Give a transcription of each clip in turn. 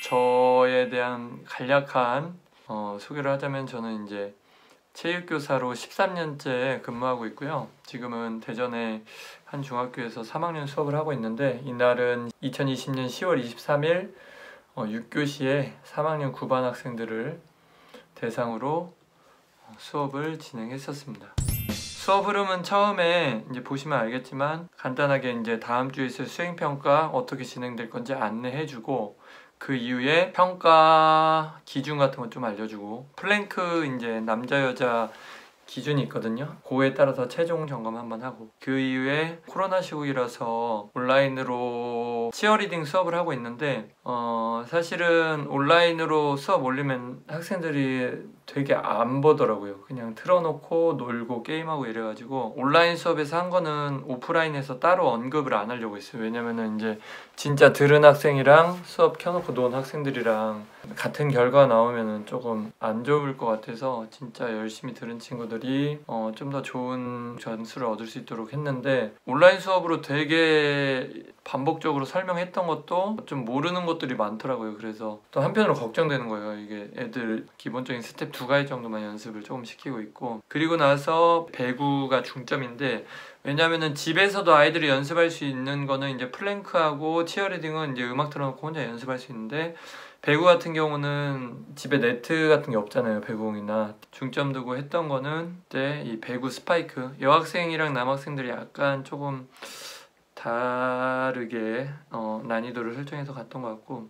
저에 대한 간략한 소개를 하자면 저는 이제 체육교사로 13년째 근무하고 있고요. 지금은 대전의 한 중학교에서 3학년 수업을 하고 있는데 이날은 2020년 10월 23일 6교시에 3학년 9반 학생들을 대상으로 수업을 진행했었습니다. 수업 흐름은 처음에 이제 보시면 알겠지만 간단하게 이제 다음 주에 있을 수행평가 어떻게 진행될 건지 안내해주고 그 이후에 평가 기준 같은 거 좀 알려주고 플랭크 이제 남자 여자 기준이 있거든요. 그거에 따라서 최종 점검 한번 하고 그 이후에 코로나 시국이라서 온라인으로 치어리딩 수업을 하고 있는데 사실은 온라인으로 수업 올리면 학생들이 되게 안 보더라고요. 그냥 틀어놓고 놀고 게임하고 이래가지고 온라인 수업에서 한 거는 오프라인에서 따로 언급을 안 하려고 했어요. 왜냐면은 이제 진짜 들은 학생이랑 수업 켜놓고 논 학생들이랑 같은 결과 나오면은 조금 안 좋을 것 같아서 진짜 열심히 들은 친구들이 좀 더 좋은 점수를 얻을 수 있도록 했는데 온라인 수업으로 되게 반복적으로 설명했던 것도 좀 모르는 것들이 많더라고요. 그래서 또 한편으로 걱정되는 거예요. 이게 애들 기본적인 스텝 2가지 정도만 연습을 조금 시키고 있고 그리고 나서 배구가 중점인데 왜냐면은 집에서도 아이들이 연습할 수 있는 거는 이제 플랭크하고 치어리딩은 이제 음악 틀어놓고 혼자 연습할 수 있는데 배구 같은 경우는 집에 네트 같은 게 없잖아요. 배구공이나 중점 두고 했던 거는 이제 이 배구 스파이크 여학생이랑 남학생들이 약간 조금 다르게 난이도를 설정해서 갔던 것 같고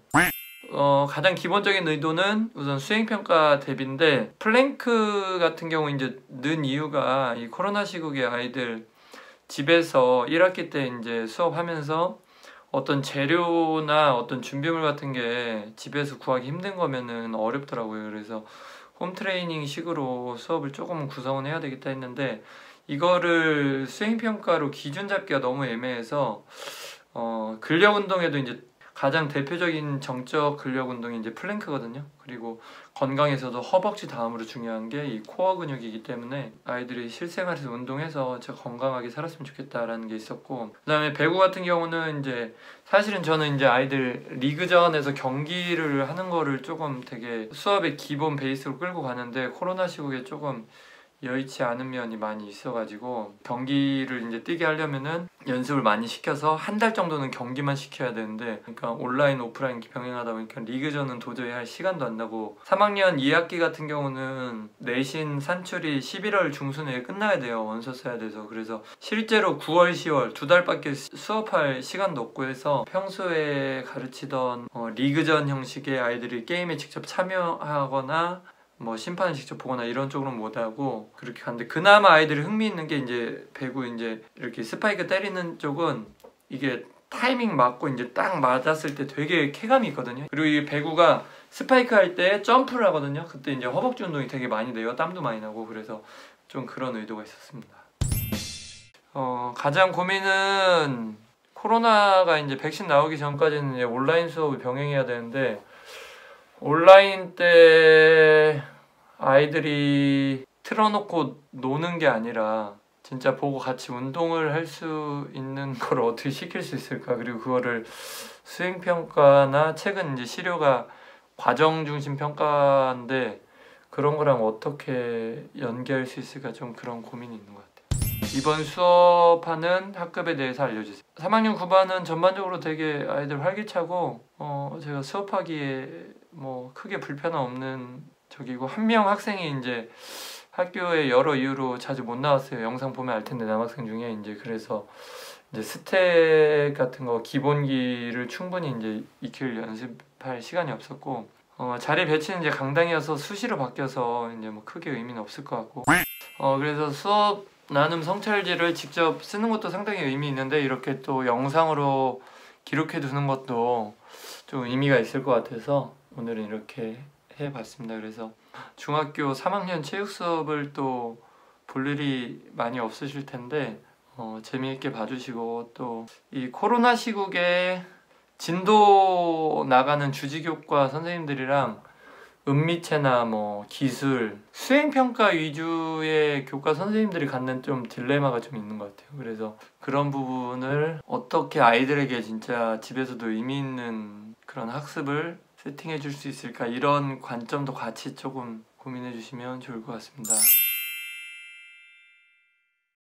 가장 기본적인 의도는 우선 수행평가 대비인데 플랭크 같은 경우 이제 는 이유가 이 코로나 시국에 아이들 집에서 1학기 때 이제 수업하면서 어떤 재료나 어떤 준비물 같은 게 집에서 구하기 힘든 거면은 어렵더라고요. 그래서 홈 트레이닝 식으로 수업을 조금 구성은 해야 되겠다 했는데 이거를 수행평가로 기준 잡기가 너무 애매해서 근력 운동에도 이제 가장 대표적인 정적 근력 운동이 이제 플랭크거든요. 그리고 건강에서도 허벅지 다음으로 중요한 게 이 코어 근육이기 때문에 아이들이 실생활에서 운동해서 진짜 건강하게 살았으면 좋겠다라는 게 있었고 그다음에 배구 같은 경우는 이제 사실은 저는 이제 아이들 리그전에서 경기를 하는 거를 조금 되게 수업의 기본 베이스로 끌고 가는데 코로나 시국에 조금 여의치 않은 면이 많이 있어가지고 경기를 이제 뛰게 하려면은 연습을 많이 시켜서 한 달 정도는 경기만 시켜야 되는데 그러니까 온라인 오프라인 병행하다 보니까 리그전은 도저히 할 시간도 안 나고 3학년 2학기 같은 경우는 내신 산출이 11월 중순에 끝나야 돼요. 원서 써야 돼서 그래서 실제로 9월 10월 두 달밖에 수업할 시간도 없고 해서 평소에 가르치던 리그전 형식의 아이들이 게임에 직접 참여하거나 뭐 심판을 직접 보거나 이런 쪽으로는 못하고 그렇게 하는데 그나마 아이들이 흥미있는 게 이제 배구 이제 이렇게 스파이크 때리는 쪽은 이게 타이밍 맞고 이제 딱 맞았을 때 되게 쾌감이 있거든요. 그리고 이 배구가 스파이크 할 때 점프를 하거든요. 그때 이제 허벅지 운동이 되게 많이 돼요. 땀도 많이 나고 그래서 좀 그런 의도가 있었습니다. 가장 고민은 코로나가 이제 백신 나오기 전까지는 이제 온라인 수업을 병행해야 되는데 온라인 때 아이들이 틀어놓고 노는 게 아니라 진짜 보고 같이 운동을 할 수 있는 걸 어떻게 시킬 수 있을까? 그리고 그거를 수행평가나 최근 이제 시료가 과정 중심 평가인데 그런 거랑 어떻게 연계할 수 있을까 좀 그런 고민이 있는 것 같아요. 이번 수업하는 학급에 대해서 알려주세요. 3학년 9반은 전반적으로 되게 아이들 활기차고 제가 수업하기에 뭐 크게 불편함 없는 적이고 한 명 학생이 이제 학교에 여러 이유로 자주 못 나왔어요. 영상 보면 알 텐데 남학생 중에 이제 그래서 이제 스텝 같은 거 기본기를 충분히 이제 익힐 연습할 시간이 없었고 자리 배치는 이제 강당이어서 수시로 바뀌어서 이제 뭐 크게 의미는 없을 것 같고 그래서 수업 나눔 성찰지를 직접 쓰는 것도 상당히 의미 있는데 이렇게 또 영상으로 기록해 두는 것도 좀 의미가 있을 것 같아서 오늘은 이렇게 해봤습니다. 그래서 중학교 3학년 체육 수업을 또 볼 일이 많이 없으실 텐데 재미있게 봐주시고 또 이 코로나 시국에 진도 나가는 주지교과 선생님들이랑 은미체나 뭐 기술, 수행평가 위주의 교과 선생님들이 갖는 좀 딜레마가 좀 있는 것 같아요. 그래서 그런 부분을 어떻게 아이들에게 진짜 집에서도 의미 있는 그런 학습을 세팅해 줄 수 있을까, 이런 관점도 같이 조금 고민해 주시면 좋을 것 같습니다.